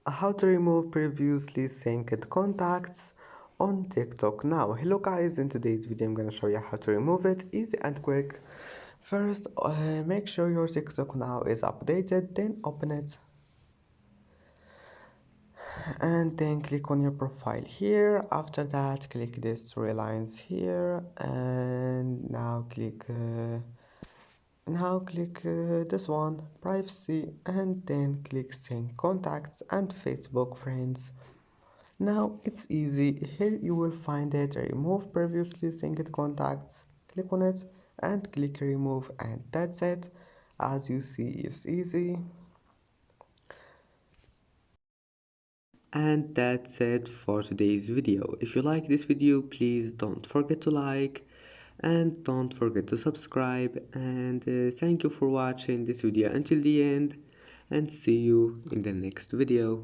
How to remove previously synced contacts on TikTok now. Hello guys, in today's video I'm gonna show you how to remove it easy and quick. First, make sure your TikTok now is updated, then open it and then click on your profile here. After that, click these three lines here and now click this one, privacy, and then click sync contacts and Facebook friends. Now it's easy. Here you will find it, remove previously synced contacts. Click on it and click remove, and that's it. As you see, it's easy. And that's it for today's video. If you like this video, please don't forget to like and don't forget to subscribe, and thank you for watching this video until the end, and see you in the next video.